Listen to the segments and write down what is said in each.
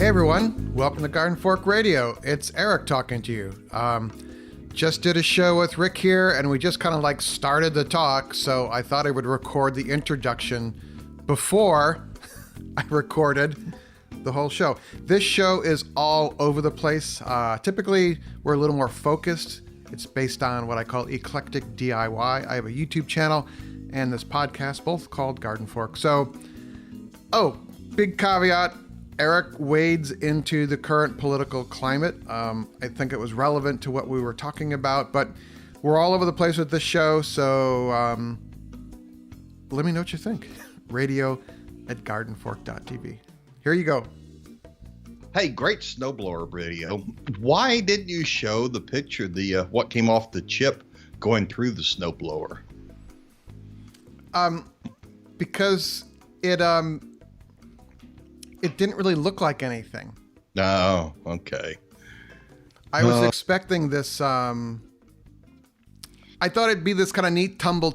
Hey everyone, welcome to Garden Fork Radio. It's Eric talking to you. Just did a show with Rick here, and we just kind of like started the talk, so I thought I would record the introduction before I recorded the whole show. This show is all over the place. Typically, we're a little more focused. It's based on what I call eclectic DIY. I have a YouTube channel and this podcast, both called Garden Fork. So, big caveat. Eric wades into the current political climate. I think it was relevant to what we were talking about, but we're all over the place with this show, so let me know what you think. radio@gardenfork.tv. Here you go. Hey, great snowblower video. Why didn't you show the picture, what came off the chip going through the snowblower? Because it didn't really look like anything. No, okay. I was expecting this. I thought it'd be this kind of neat tumble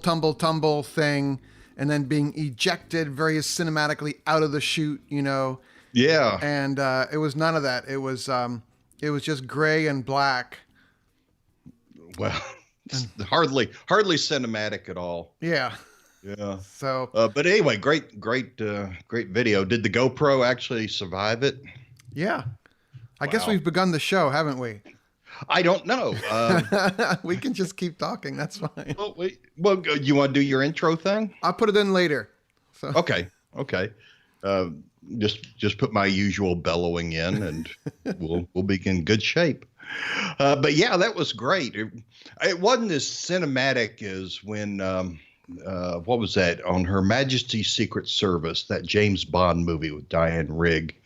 thing, and then being ejected very cinematically out of the chute, you know. Yeah. And it was none of that. It was just gray and black. Well, it's hardly cinematic at all. Yeah. Yeah. So, but anyway, great video. Did the GoPro actually survive it? Yeah. I guess we've begun the show, haven't we? I don't know. We can just keep talking. That's fine. Well, you want to do your intro thing? I'll put it in later. So. Okay. Just put my usual bellowing in, and we'll be in good shape. But yeah, that was great. It wasn't as cinematic as when. What was that, on Her Majesty's Secret Service, that James Bond movie with Diane Rigg,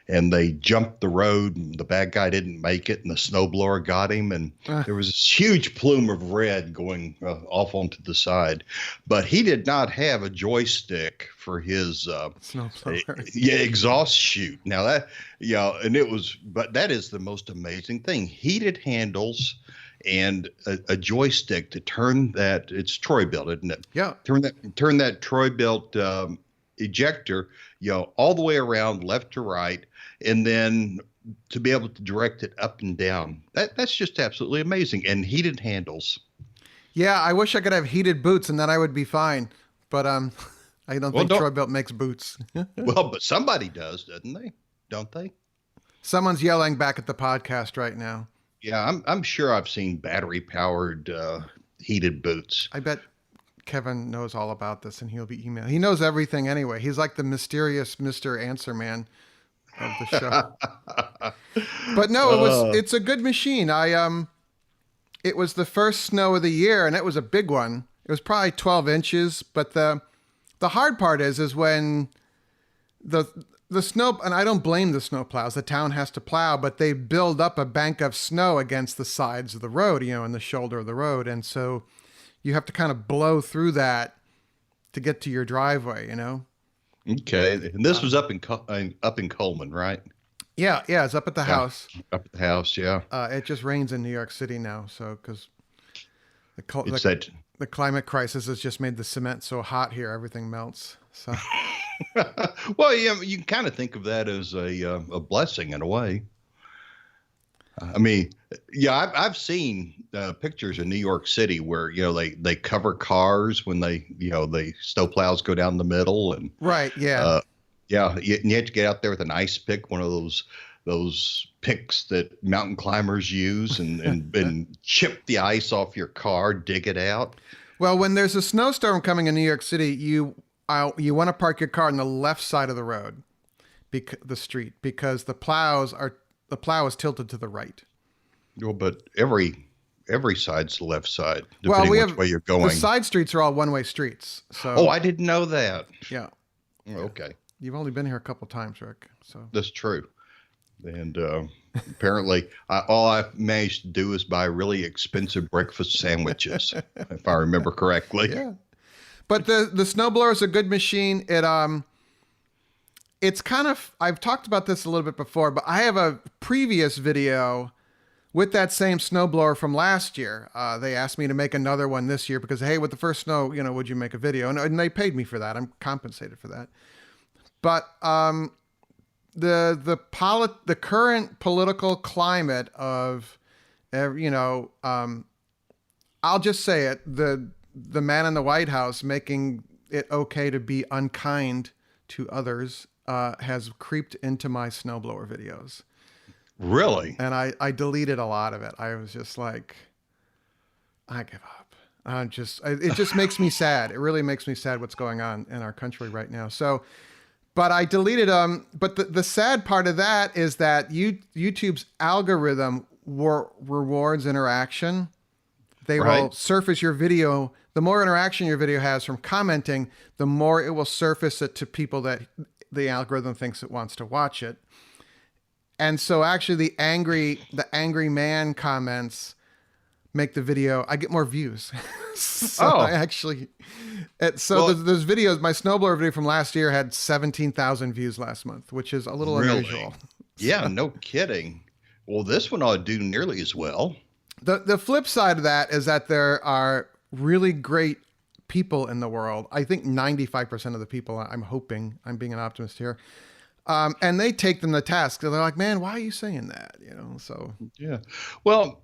and they jumped the road and the bad guy didn't make it and the snowblower got him, and there was this huge plume of red going off onto the side, but he did not have a joystick for his exhaust chute. Now that, but that is the most amazing thing. Heated handles and a joystick to turn that. It's Troy-Bilt, isn't it? Yeah. Turn that Troy-Bilt ejector, all the way around, left to right, and then to be able to direct it up and down. That's just absolutely amazing. And heated handles. Yeah, I wish I could have heated boots, and then I would be fine. But I don't think Troy-Bilt makes boots. Well, but somebody does, doesn't they? Don't they? Someone's yelling back at the podcast right now. Yeah, I'm sure I've seen battery-powered heated boots. I bet Kevin knows all about this, and he'll be emailing. He knows everything anyway. He's like the mysterious Mr. Answer Man of the show. But no, it's a good machine. It was the first snow of the year, and it was a big one. It was probably 12 inches. But the hard part is when the snow, and I don't blame the snow plows. The town has to plow, but they build up a bank of snow against the sides of the road, in the shoulder of the road. And so you have to kind of blow through that to get to your driveway, Okay. And this was up in Coleman, right? Yeah. It's up at the house. Up at the house. Yeah. It just rains in New York City now. So, cause the climate crisis has just made the cement so hot here, everything melts. So. Well, yeah, you can kind of think of that as a blessing in a way. I mean, yeah, I've seen pictures in New York City where they cover cars when they snow plows go down the middle, and right, yeah, you have to get out there with an ice pick, one of those picks that mountain climbers use, and chip the ice off your car, dig it out. Well, when there's a snowstorm coming in New York City, you want to park your car on the left side of the road, the street, because the plow is tilted to the right. Well, but every side's the left side, depending which way you're going. The side streets are all one-way streets. So. Oh, I didn't know that. Yeah. Okay. You've only been here a couple times, Rick. So. That's true. And apparently, all I've managed to do is buy really expensive breakfast sandwiches, if I remember correctly. Yeah. But the snowblower is a good machine. It's kind of, I've talked about this a little bit before, but I have a previous video with that same snowblower from last year. They asked me to make another one this year because, hey, with the first snow, would you make a video? And they paid me for that. I'm compensated for that. But the current political climate of, I'll just say it, the man in the White House making it okay to be unkind to others has creeped into my snowblower videos. Really? And I deleted a lot of it. I was just like, I give up. It just makes me sad. It really makes me sad what's going on in our country right now. So, but I deleted them. But the sad part of that is that YouTube's algorithm rewards interaction. They will surface your video. The more interaction your video has from commenting, the more it will surface it to people that the algorithm thinks it wants to watch it. And so actually the angry man comments make the video, I get more views. Those videos, my snowblower video from last year had 17,000 views last month, which is a little unusual. Yeah, no kidding. Well, this one ought to do nearly as well. The flip side of that is that there are really great people in the world. I think 95% of the people, I'm hoping, I'm being an optimist here, and they take them to task. They're like, man, why are you saying that? So. Yeah. Well,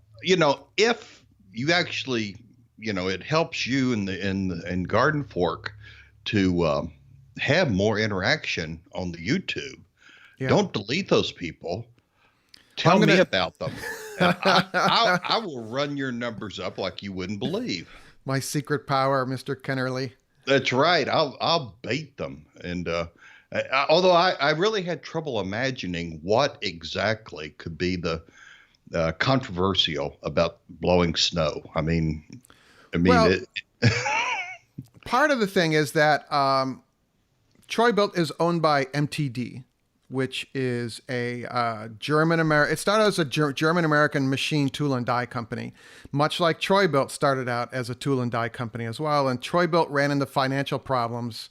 if you actually, it helps you in Garden Fork to have more interaction on the YouTube. Yeah. Don't delete those people. Tell me about them. And I will run your numbers up like you wouldn't believe. My secret power, Mr. Kennerly. That's right. I'll bait them. And although I really had trouble imagining what exactly could be the controversial about blowing snow. I mean, part of the thing is that Troy-Bilt is owned by MTD, which is a German-American. It started as a German-American machine tool and die company, much like Troy-Bilt started out as a tool and die company as well. And Troy-Bilt ran into financial problems,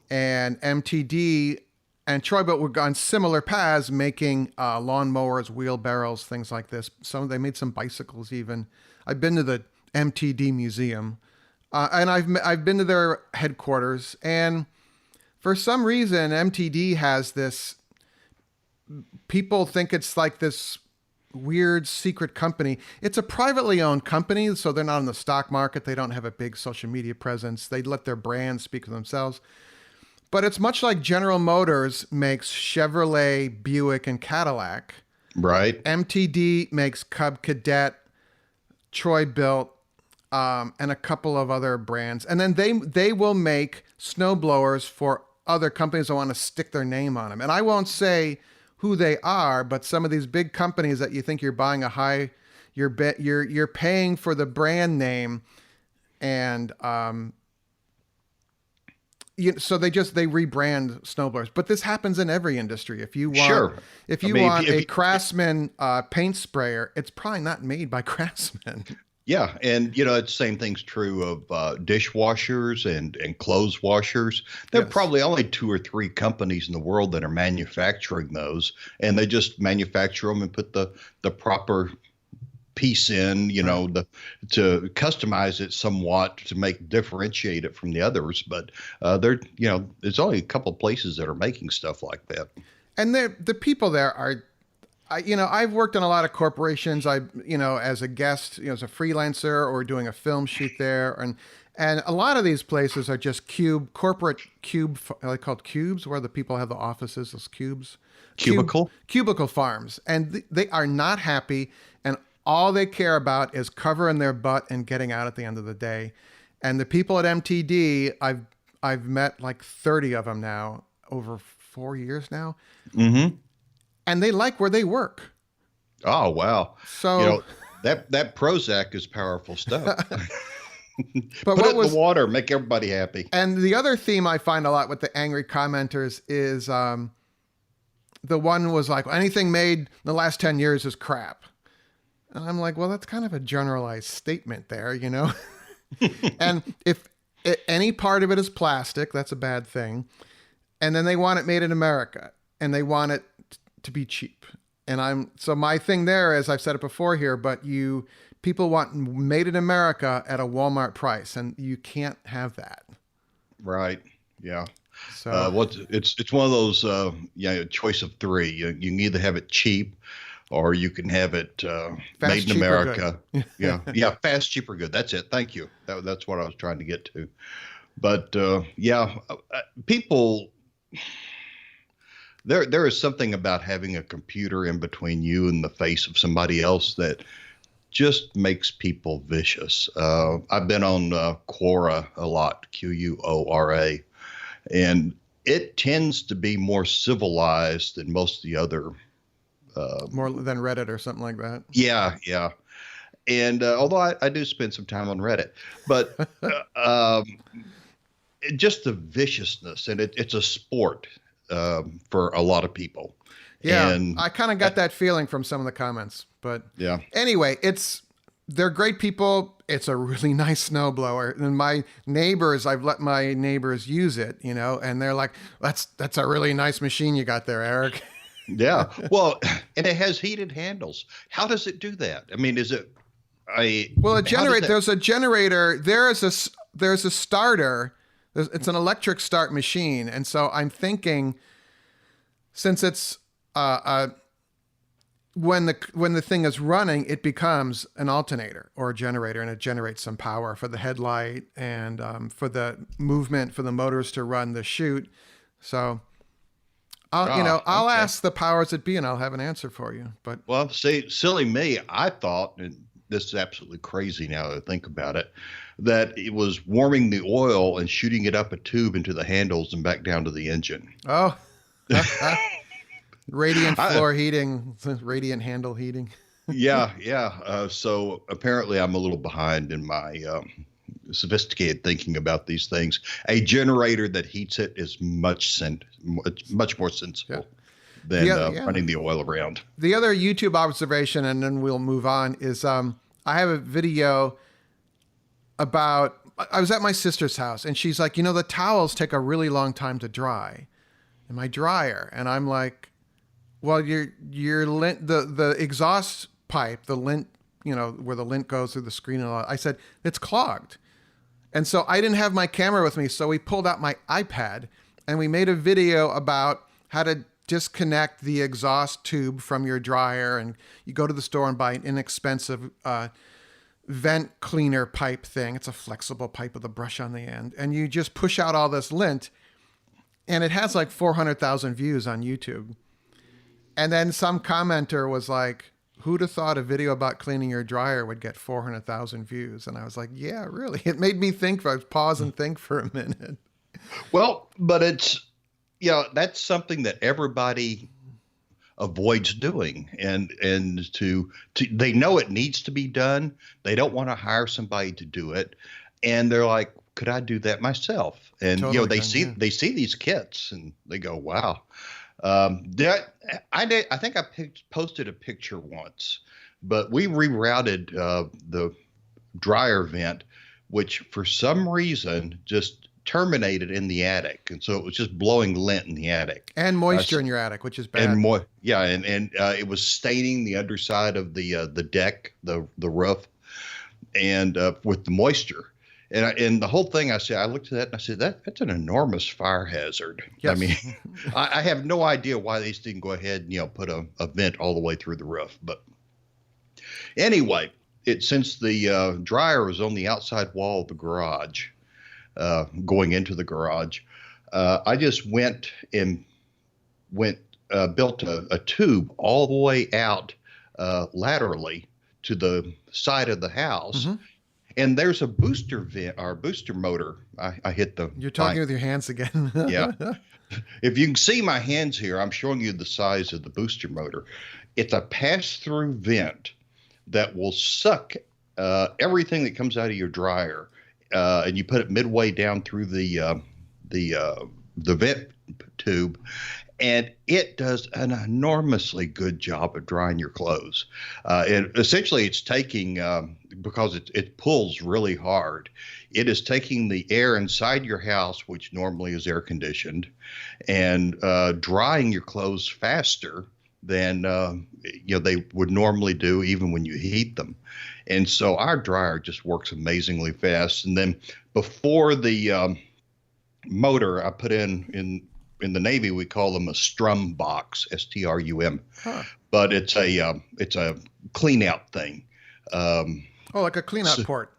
and MTD and Troy-Bilt were on similar paths, making lawnmowers, wheelbarrows, things like this. They made some bicycles even. I've been to the MTD museum, and I've been to their headquarters. And for some reason, MTD has this. People think it's like this weird secret company. It's a privately owned company, so they're not in the stock market. They don't have a big social media presence. They let their brand speak for themselves. But it's much like General Motors makes Chevrolet, Buick, and Cadillac. Right. MTD makes Cub Cadet, Troy-Bilt, and a couple of other brands. And then they will make snowblowers for other companies that want to stick their name on them. And I won't say who they are, but some of these big companies that you think you're buying you're paying for the brand name, and so they rebrand snowblowers. But this happens in every industry. If you want, if you want a Craftsman paint sprayer, it's probably not made by Craftsman. Yeah, and the same thing's true of dishwashers and clothes washers. There are probably only 2 or 3 companies in the world that are manufacturing those, and they just manufacture them and put the proper piece in, to customize it somewhat to differentiate it from the others. But there's only a couple of places that are making stuff like that. And the people there are. I've worked in a lot of corporations. As a guest, as a freelancer or doing a film shoot there, and a lot of these places are just corporate cube. Are they called cubes? Where the people have the offices, those cubes. Cubicle farms, and they are not happy, and all they care about is covering their butt and getting out at the end of the day. And the people at MTD, I've met like 30 of them now over 4 years now. Mm-hmm. And they like where they work. Oh, wow. So that Prozac is powerful stuff. But Put it in the water, make everybody happy. And the other theme I find a lot with the angry commenters is the one was like, anything made in the last 10 years is crap. And I'm like, well, that's kind of a generalized statement there, And if any part of it is plastic, that's a bad thing. And then they want it made in America, and they want it to be cheap. And so my thing there is, I've said it before here, but people want made in America at a Walmart price, and you can't have that. Right. Yeah. So it's one of those choice of three. You can either have it cheap, or you can have it fast, made in cheap, or America. good. Yeah, fast, cheap, or good. That's it. Thank you. That's what I was trying to get to. But people, there is something about having a computer in between you and the face of somebody else that just makes people vicious. I've been on Quora a lot, Quora, and it tends to be more civilized than most of the other. More than Reddit or something like that. Yeah. And although I do spend some time on Reddit, but just the viciousness, and it's a sport for a lot of people. Yeah, and I kind of got that feeling from some of the comments. But yeah, anyway, they're great people. It's a really nice snowblower. And my neighbors, I've let my neighbors use it, and they're like, that's a really nice machine you got there, Eric. Yeah. Well, and it has heated handles. How does it do that? I mean, is it Well, there's a generator. There's a starter. It's an electric start machine. And so I'm thinking, since it's when the thing is running, it becomes an alternator or a generator, and it generates some power for the headlight and for the movement for the motors to run the chute. So I'll ask the powers that be, and I'll have an answer for you. But well, see, silly me, I thought, and this is absolutely crazy now that I think about it, that it was warming the oil and shooting it up a tube into the handles and back down to the engine. Oh. Radiant floor heating, radiant handle heating. Yeah. So apparently I'm a little behind in my sophisticated thinking about these things. A generator that heats it is much more sensible than running the oil around. The other YouTube observation, and then we'll move on, is I have a video about, I was at my sister's house, and she's like, the towels take a really long time to dry in my dryer. And I'm like, well, your lint, the exhaust pipe, the lint, where the lint goes through the screen and all that, I said, it's clogged. And so I didn't have my camera with me, so we pulled out my iPad and we made a video about how to disconnect the exhaust tube from your dryer. And you go to the store and buy an inexpensive vent cleaner pipe thing. It's a flexible pipe with a brush on the end. And you just push out all this lint, and it has like 400,000 views on YouTube. And then some commenter was like, who'd have thought a video about cleaning your dryer would get 400,000 views? And I was like, yeah, really? It made me think. I pause and think for a minute. Well, but it's, that's something that everybody avoids doing. And to they know it needs to be done. They don't want to hire somebody to do it. And they're like, could I do that myself? And, totally they see these kits and they go, wow. I think I posted a picture once, but we rerouted the dryer vent, which for some reason just terminated in the attic, and so it was just blowing lint in the attic and moisture in your attic, which is bad. And it was staining the underside of the deck, the roof, and with the moisture. And the whole thing, I looked at that and I said, that's an enormous fire hazard. Yes. I mean, I have no idea why they didn't go ahead and, put a vent all the way through the roof. But anyway, since the dryer was on the outside wall of the garage, going into the garage, I just went built a tube all the way out laterally to the side of the house. Mm-hmm. And there's a booster vent or booster motor. I hit the. You're talking with your hands again. Yeah. If you can see my hands here, I'm showing you the size of the booster motor. It's a pass-through vent that will suck everything that comes out of your dryer, and you put it midway down through the vent tube, and it does an enormously good job of drying your clothes. And essentially, it's taking because it pulls really hard. It is taking the air inside your house, which normally is air conditioned, and drying your clothes faster than they would normally do, even when you heat them. And so our dryer just works amazingly fast. And then before the motor I put in the Navy. We call them a strum box, STRUM, Huh. but it's a clean out thing. Oh, like a cleanout port.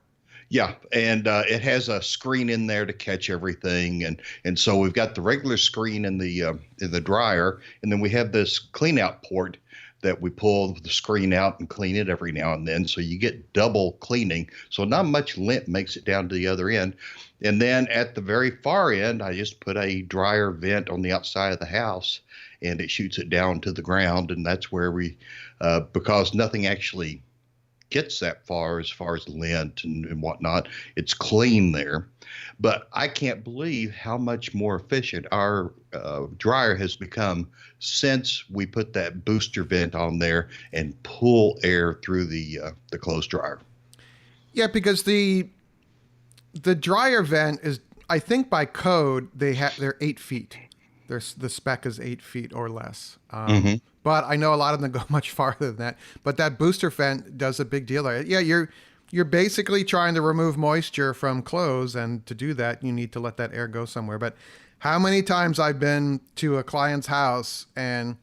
Yeah, and it has a screen in there to catch everything, and so we've got the regular screen in the dryer, and then we have this clean out port that we pull the screen out and clean it every now and then, so you get double cleaning. So not much lint makes it down to the other end, and then at the very far end, I just put a dryer vent on the outside of the house, and it shoots it down to the ground, and that's where we, because nothing actually gets that far as lint and whatnot. It's clean there. But I can't believe how much more efficient our dryer has become since we put that booster vent on there and pull air through the clothes dryer. Yeah, because the dryer vent is, I think by code, they're 8 feet. The spec is 8 feet or less. But I know a lot of them go much farther than that. But that booster vent does a big deal there. Yeah, you're basically trying to remove moisture from clothes, and to do that, you need to let that air go somewhere. But how many times I've been to a client's house and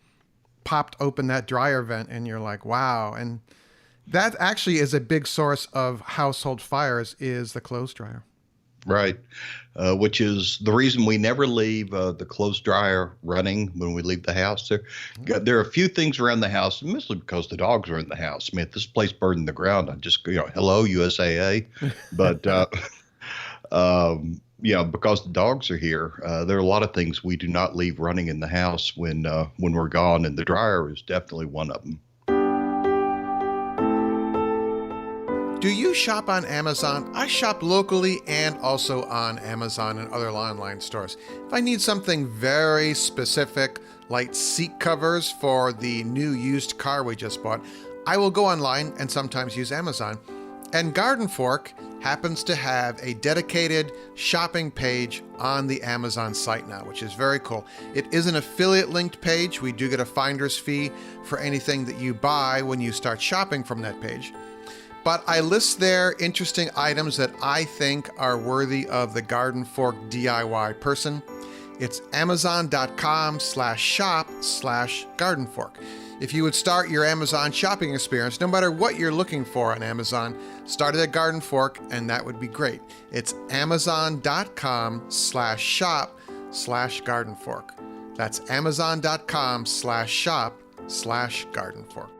popped open that dryer vent, and you're like, wow. And that actually is a big source of household fires, is the clothes dryer. Right. Which is the reason we never leave the clothes dryer running when we leave the house. There are a few things around the house, mostly because the dogs are in the house. I mean, if this place burned to the ground, I'd just, hello, USAA. But, because the dogs are here, there are a lot of things we do not leave running in the house when we're gone, and the dryer is definitely one of them. Do you shop on Amazon? I shop locally and also on Amazon and other online stores. If I need something very specific, like seat covers for the new used car we just bought, I will go online and sometimes use Amazon. And Garden Fork happens to have a dedicated shopping page on the Amazon site now, which is very cool. It is an affiliate linked page. We do get a finder's fee for anything that you buy when you start shopping from that page. But I list there interesting items that I think are worthy of the Garden Fork DIY person. It's amazon.com/shop/gardenfork. If you would start your Amazon shopping experience, no matter what you're looking for on Amazon, start it at Garden Fork, and that would be great. It's amazon.com/shop/gardenfork. That's amazon.com/shop/gardenfork.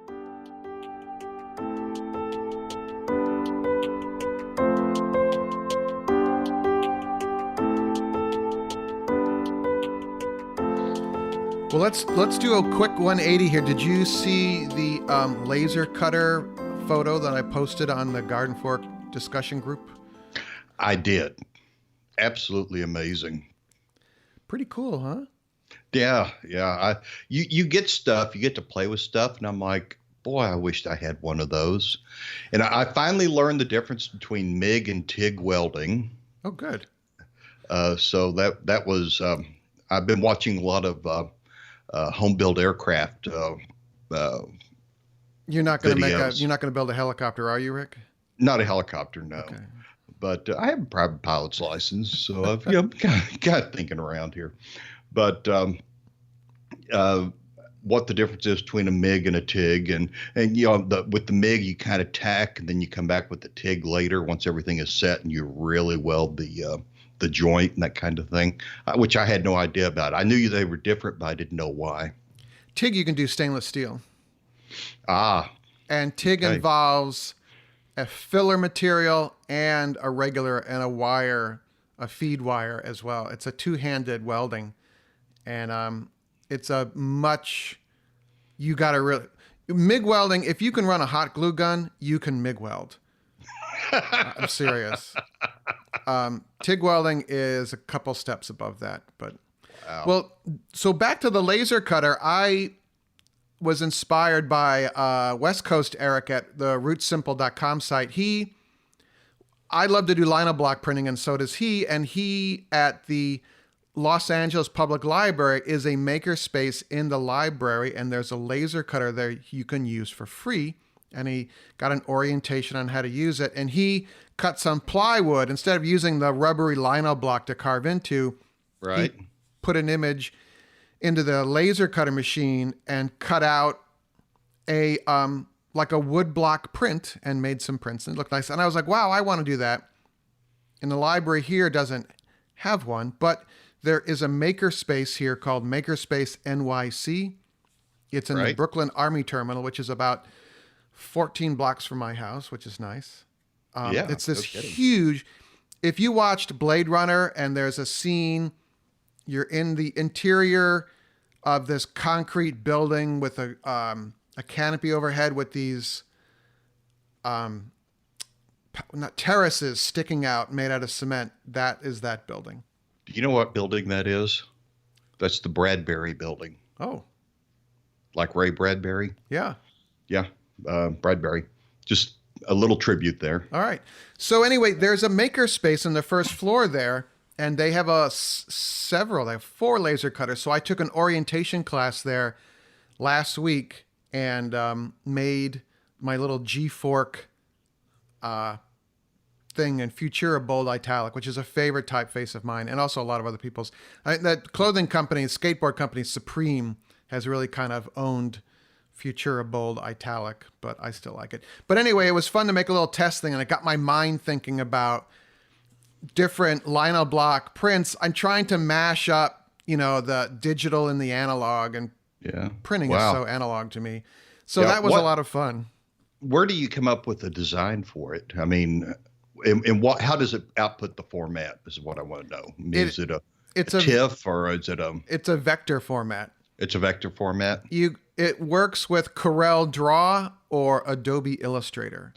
Well, let's do a quick 180 here. Did you see the laser cutter photo that I posted on the Garden Fork discussion group? I did. Absolutely amazing. Pretty cool, huh? Yeah. You get stuff, you get to play with stuff, and I'm like, boy, I wished I had one of those. And I finally learned the difference between MIG and TIG welding. Oh, good. So that was I've been watching a lot of Homebuilt Aircraft. You're not going to build a helicopter, are you, Rick? Not a helicopter, no. Okay. But I have a private pilot's license, so I've got thinking around here. But what the difference is between a MIG and a TIG, and with the MIG you kind of tack, and then you come back with the TIG later once everything is set, and you really weld the joint and that kind of thing, which I had no idea about. I knew they were different, but I didn't know why. TIG, you can do stainless steel. And TIG involves a filler material and a wire, a feed wire as well. It's a two-handed welding, and it's a much. You got to really MIG welding. If you can run a hot glue gun, you can MIG weld. I'm serious. TIG welding is a couple steps above that, but wow. Well, so back to the laser cutter. I was inspired by West Coast Eric at the rootsimple.com site. I love to do lino block printing, and so does he. And he at the Los Angeles Public Library is a makerspace in the library, and there's a laser cutter there you can use for free. And he got an orientation on how to use it. And he cut some plywood. Instead of using the rubbery lino block to carve into, Right. He put an image into the laser cutter machine and cut out a like a wood block print and made some prints, and it looked nice. And I was like, wow, I want to do that. And the library here doesn't have one, but there is a makerspace here called Makerspace NYC. It's in the Right. Brooklyn Army Terminal, which is about 14 blocks from my house, which is nice. Yeah. It's this no kidding. huge. If you watched Blade Runner and there's a scene, you're in the interior of this concrete building with a canopy overhead with these not terraces sticking out made out of cement. That is that building. Do you know what building that is? That's the Bradbury building. Oh, Like Ray Bradbury. yeah. Yeah. Bradbury. Just a little tribute there. All right. So anyway, there's a makerspace on the first floor there, and they have several. They have 4 laser cutters. So I took an orientation class there last week and made my little G-fork thing in Futura Bold Italic, which is a favorite typeface of mine, and also a lot of other people's. That clothing company, skateboard company, Supreme, has really kind of owned Futura Bold Italic, but I still like it. But anyway, it was fun to make a little test thing, and it got my mind thinking about different lino block prints. I'm trying to mash up, the digital and the analog, and Yeah. printing Wow. is so analog to me. So Yeah, that was a what- lot of fun. Where do you come up with a design for it? I mean, and how does it output the format is what I want to know. I mean, is it It's a a TIFF or is it it's a vector format. it's a vector format? It works with CorelDraw or Adobe Illustrator.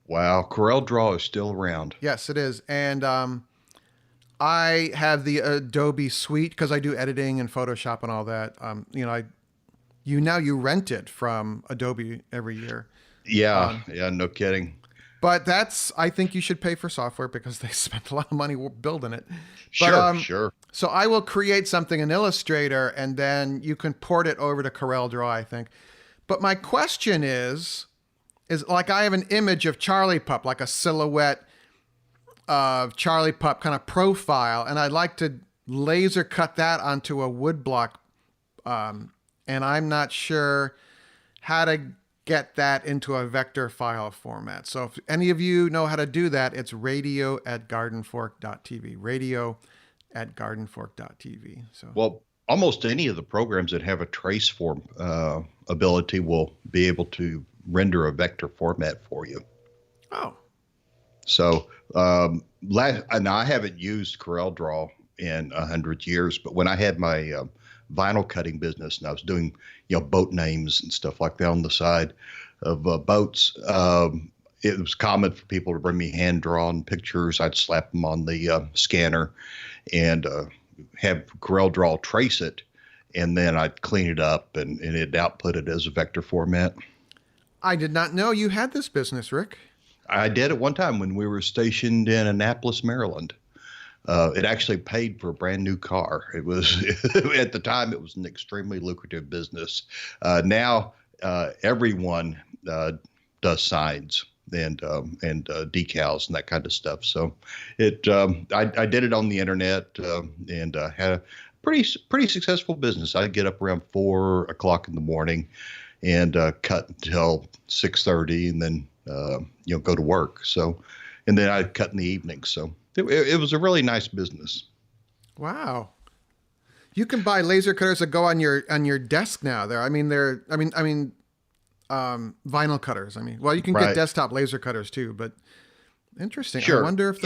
Wow. CorelDraw is still around. Yes, it is. And I have the Adobe suite because I do editing and Photoshop and all that. You rent it from Adobe every year. Yeah. Yeah. No kidding. But I think you should pay for software because they spent a lot of money building it. Sure. Sure. So I will create something in Illustrator and then you can port it over to CorelDRAW, I think. But my question is like I have an image of Charlie Pup, like a silhouette of Charlie Pup kind of profile, and I'd like to laser cut that onto a wood block. And I'm not sure how to get that into a vector file format. So if any of you know how to do that, it's radio@gardenfork.tv. Radio@gardenfork.tv. So Well, almost any of the programs that have a trace form ability will be able to render a vector format for you. oh, So, and I haven't used CorelDRAW in 100 years, but when I had my vinyl cutting business and I was doing, boat names and stuff like that on the side of boats, it was common for people to bring me hand-drawn pictures. I'd slap them on the scanner and have CorelDRAW trace it, and then I'd clean it up and it'd output it as a vector format. I did not know you had this business, Rick. I did at one time when we were stationed in Annapolis, Maryland. It actually paid for a brand new car. It was at the time it was an extremely lucrative business. Now everyone does signs and decals and that kind of stuff. So I did it on the internet and had a pretty successful business. I'd get up around 4:00 in the morning and cut until 6:30 and then go to work. So, and then I'd cut in the evening. So it was a really nice business. Wow. You can buy laser cutters that go on your desk now. Vinyl cutters. You can Right. get desktop laser cutters too, but interesting. Sure. I wonder if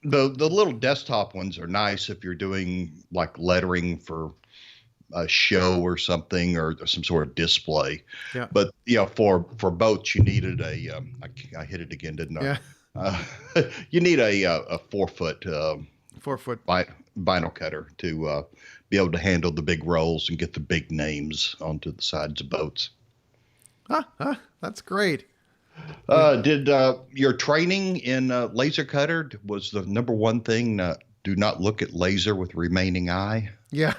the little desktop ones are nice if you're doing like lettering for a show or something or some sort of display. Yeah. But for boats, you needed I hit it again, didn't I? Yeah. You need a 4-foot 4-foot. vinyl cutter to be able to handle the big rolls and get the big names onto the sides of boats. That's great. Did your training in laser cutter was the number one thing? Do not look at laser with remaining eye. Yeah.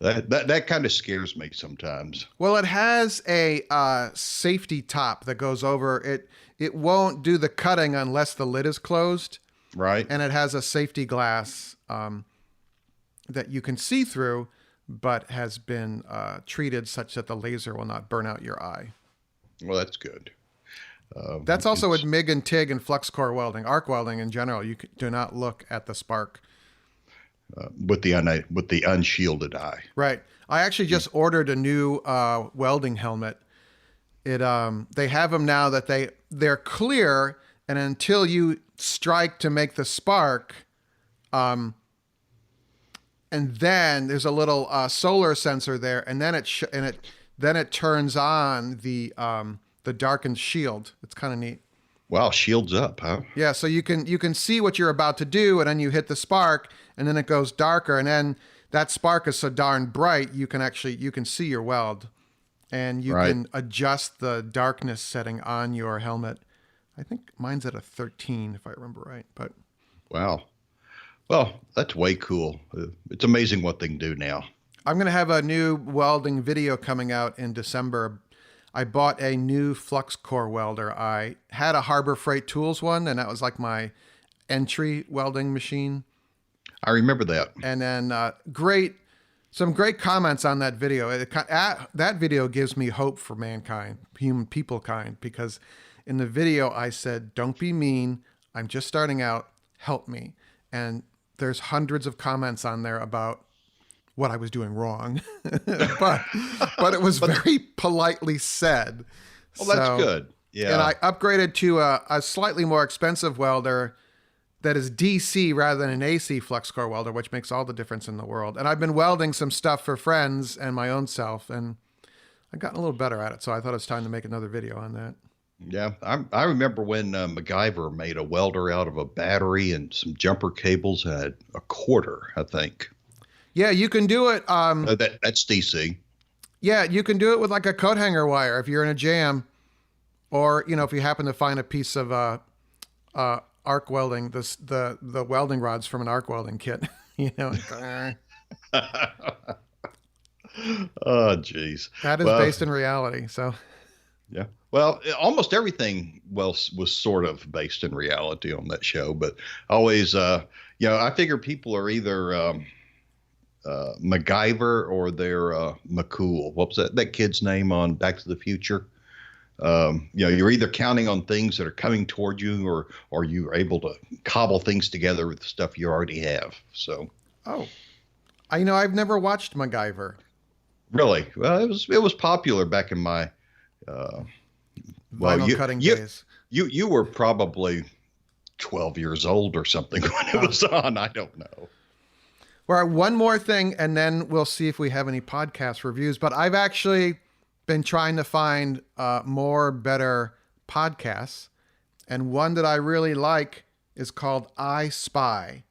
That kind of scares me sometimes. Well, it has a safety top that goes over it. It won't do the cutting unless the lid is closed, Right. and it has a safety glass that you can see through, but has been treated such that the laser will not burn out your eye. Well, that's good. That's also with MIG and TIG and flux core welding. Arc welding in general, you do not look at the spark. With the unshielded eye. Right. I actually just ordered a new welding helmet. They have them now that they're clear, and until you strike to make the spark, and then there's a little solar sensor there, and then it turns on the darkened shield. It's kind of neat. Wow, shields up, huh? Yeah, so you can see what you're about to do, and then you hit the spark, and then it goes darker, and then that spark is so darn bright you can see your weld, and you can adjust the darkness setting on your helmet. I think mine's at a 13 if I remember right, but wow. Well, that's way cool. It's amazing what they can do now. I'm going to have a new welding video coming out in December. I bought a new flux core welder. I had a Harbor Freight Tools one, and that was like my entry welding machine. I remember that. And then some great comments on that video. That video gives me hope for mankind, people kind, because in the video I said, "Don't be mean. I'm just starting out. Help me." And there's hundreds of comments on there about what I was doing wrong, but it was very politely said. Well, that's good. Yeah. And I upgraded to a slightly more expensive welder that is DC rather than an AC flux core welder, which makes all the difference in the world. And I've been welding some stuff for friends and my own self, and I've gotten a little better at it. So I thought it was time to make another video on that. Yeah, I remember when MacGyver made a welder out of a battery and some jumper cables at a quarter, I think. Yeah, you can do it. That's DC. Yeah, you can do it with like a coat hanger wire if you're in a jam, or if you happen to find a piece of arc welding, the welding rods from an arc welding kit. Oh, geez. That is based in reality. So. Yeah. Well, almost everything was sort of based in reality on that show, but always, I figure people are either MacGyver or they're McCool. What was that kid's name on Back to the Future? You're either counting on things that are coming toward you, or you're able to cobble things together with the stuff you already have. So. Oh, I've never watched MacGyver. Really? Well, it was popular back in my. Vinyl cutting days. You were probably 12 years old or something when it was on. I don't know. Well, one more thing, and then we'll see if we have any podcast reviews. But I've actually been trying to find more better podcasts, and one that I really like is called I Spy.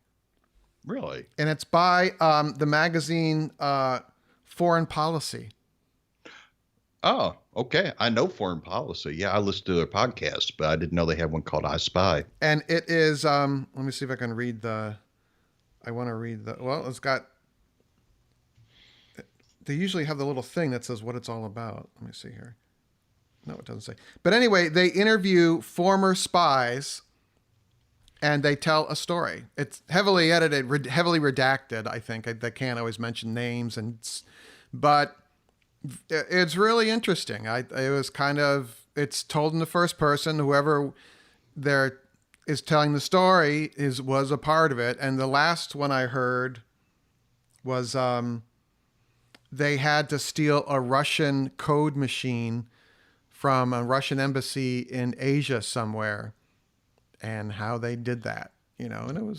Really? And it's by the magazine Foreign Policy. Oh, okay. I know Foreign Policy. Yeah, I listen to their podcast, but I didn't know they had one called I Spy. And it is, let me see if I can read it's got, they usually have the little thing that says what it's all about. Let me see here. No, it doesn't say. But anyway, they interview former spies and they tell a story. It's heavily edited, heavily redacted, I think. They can't always mention names, but it's really interesting. It's told in the first person. Whoever there is telling the story was a part of it. And the last one I heard was they had to steal a Russian code machine from a Russian embassy in Asia somewhere, and how they did that, and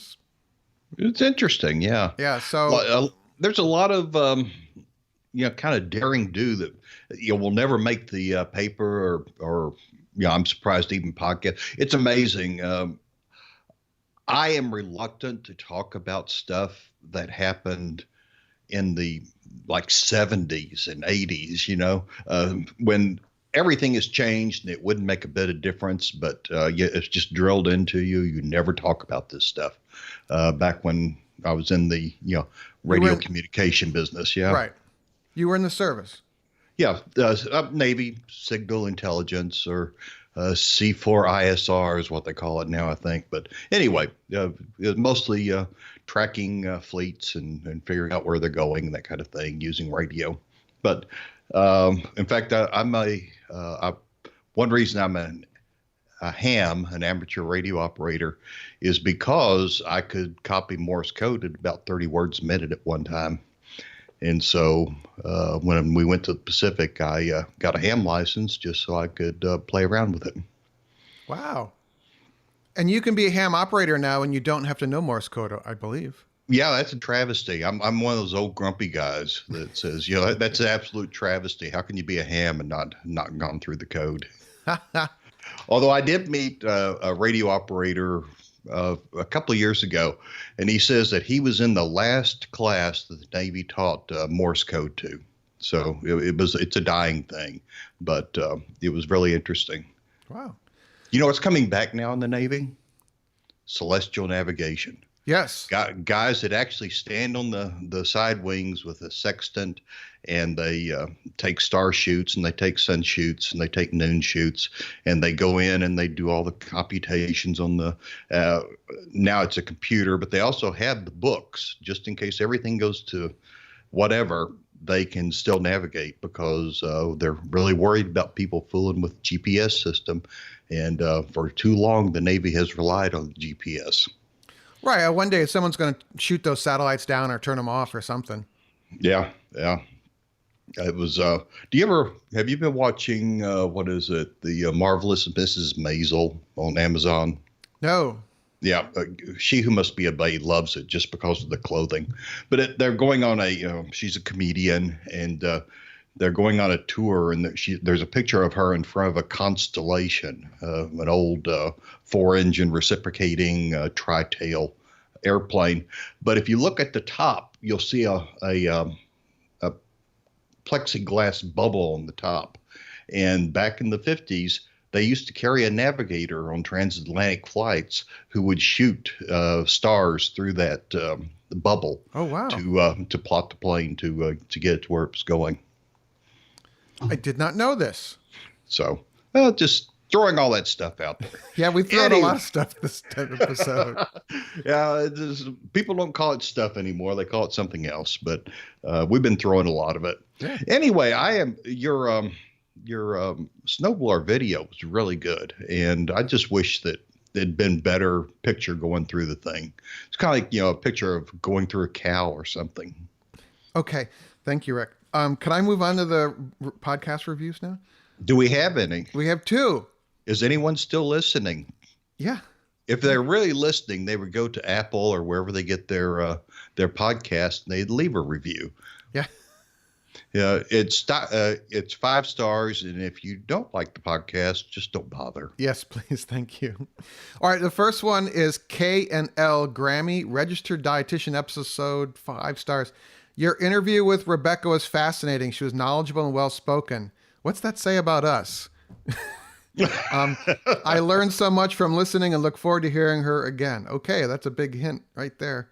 it's interesting. Yeah. Yeah. So there's a lot of, kind of daring do that, will never make the paper or I'm surprised even podcast. It's amazing. I am reluctant to talk about stuff that happened in the 70s and 80s, when everything has changed and it wouldn't make a bit of difference, but it's just drilled into you. You never talk about this stuff. Back when I was in the, radio communication business. Yeah. Right. You were in the service. Yeah. Navy, signal intelligence, or C4ISR is what they call it now, I think. But anyway, mostly tracking fleets and figuring out where they're going, that kind of thing, using radio. But in fact, one reason I'm a ham, an amateur radio operator, is because I could copy Morse code at about 30 words a minute at one time. And so when we went to the Pacific, I got a ham license just so I could play around with it. Wow. And you can be a ham operator now and you don't have to know Morse code, I believe. Yeah, that's a travesty. I'm one of those old grumpy guys that says, that's an absolute travesty. How can you be a ham and not gone through the code? Although I did meet a radio operator a couple of years ago, and he says that he was in the last class that the Navy taught Morse code to. So it's a dying thing, but it was really interesting. Wow. You know what's coming back now in the Navy? Celestial navigation. Yes. Guys that actually stand on the side wings with a sextant, and they take star shoots, and they take sun shoots, and they take noon shoots, and they go in and they do all the computations on the now it's a computer, but they also have the books just in case everything goes to whatever. They can still navigate because they're really worried about people fooling with GPS system, and for too long the Navy has relied on GPS. Right. One day someone's going to shoot those satellites down or turn them off or something. Yeah. It was, have you been watching, what is it? The Marvelous Mrs. Maisel on Amazon? No. Yeah. She Who Must Be Obeyed loves it just because of the clothing, but they're going on she's a comedian, and they're going on a tour, and there's a picture of her in front of a Constellation, an old 4-engine reciprocating tri-tail airplane. But if you look at the top, you'll see a plexiglass bubble on the top. And back in the 50s, they used to carry a navigator on transatlantic flights who would shoot stars through that bubble. Oh, wow. To plot the plane to get it to where it was going. I did not know this. So, just throwing all that stuff out there. Yeah, we threw out a lot of stuff this episode. Yeah, people don't call it stuff anymore. They call it something else. But we've been throwing a lot of it. Yeah. Anyway, your snowblower video was really good, and I just wish that there'd been better picture going through the thing. It's kind of like a picture of going through a cow or something. Okay, thank you, Rick. Can I move on to the podcast reviews now? Do we have any? We have 2. Is anyone still listening? Yeah. If they're really listening, they would go to Apple or wherever they get their podcast, and they'd leave a review. Yeah. Yeah, it's 5 stars, and if you don't like the podcast, just don't bother. Yes, please. Thank you. All right, the first one is K&L Grammy, registered dietitian, episode 5 stars. Your interview with Rebecca was fascinating. She was knowledgeable and well-spoken. What's that say about us? I learned so much from listening and look forward to hearing her again. Okay, that's a big hint right there.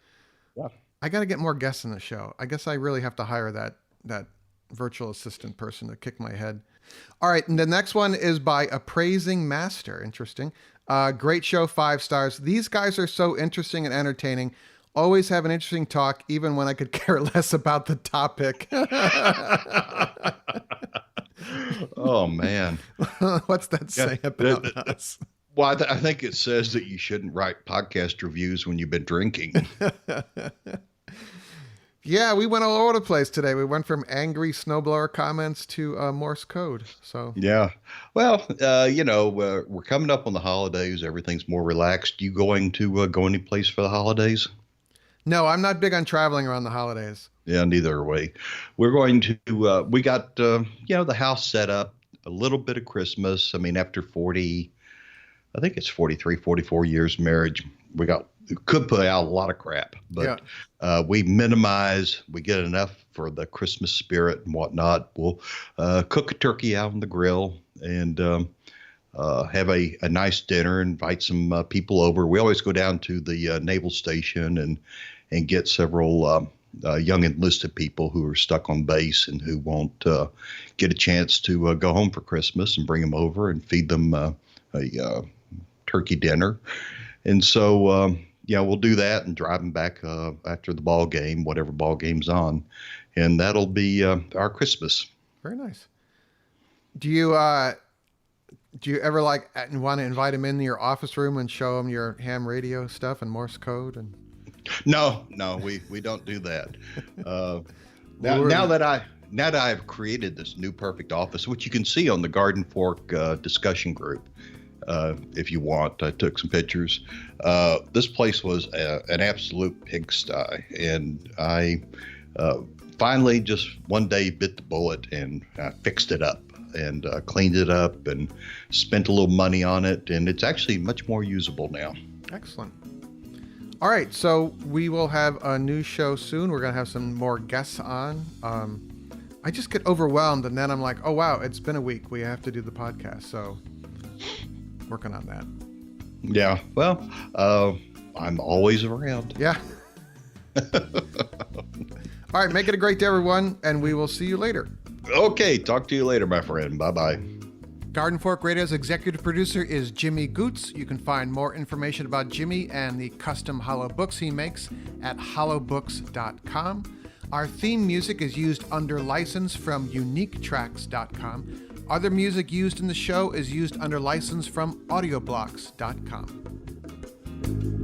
Yeah. I got to get more guests in the show. I guess I really have to hire that virtual assistant person to kick my head. All right, and the next one is by Appraising Master. Interesting. Great show, 5 stars. These guys are so interesting and entertaining. Always have an interesting talk, even when I could care less about the topic. Oh, man. What's that say about us? Well, I think it says that you shouldn't write podcast reviews when you've been drinking. Yeah, we went all over the place today. We went from angry snowblower comments to Morse code. So yeah. Well, we're coming up on the holidays. Everything's more relaxed. You going to go any place for the holidays? No, I'm not big on traveling around the holidays. Yeah, neither are we. We're going to, we got, the house set up, a little bit of Christmas. I mean, after 40, I think it's 43, 44 years marriage, we could put out a lot of crap, but we minimize, we get enough for the Christmas spirit and whatnot. We'll cook a turkey out on the grill and have a nice dinner, invite some people over. We always go down to the naval station and get several young enlisted people who are stuck on base and who won't get a chance to go home for Christmas, and bring them over and feed them turkey dinner. And so, yeah, we'll do that and drive them back after the ball game, whatever ball game's on. And that'll be our Christmas. Very nice. Do you ever like want to invite them into your office room and show them your ham radio stuff and Morse code? And No, we don't do that. Now that I've created this new perfect office, which you can see on the Garden Fork discussion group, if you want, I took some pictures. This place was an absolute pigsty, and I finally just one day bit the bullet and fixed it up and cleaned it up and spent a little money on it, and it's actually much more usable now. Excellent. All right, so we will have a new show soon. We're going to have some more guests on. I just get overwhelmed, and then I'm like, oh, wow, it's been a week. We have to do the podcast, so working on that. Yeah, well, I'm always around. Yeah. All right, make it a great day, everyone, and we will see you later. Okay, talk to you later, my friend. Bye-bye. Garden Fork Radio's executive producer is Jimmy Goots. You can find more information about Jimmy and the custom hollow books he makes at hollowbooks.com. Our theme music is used under license from uniquetracks.com. Other music used in the show is used under license from audioblocks.com.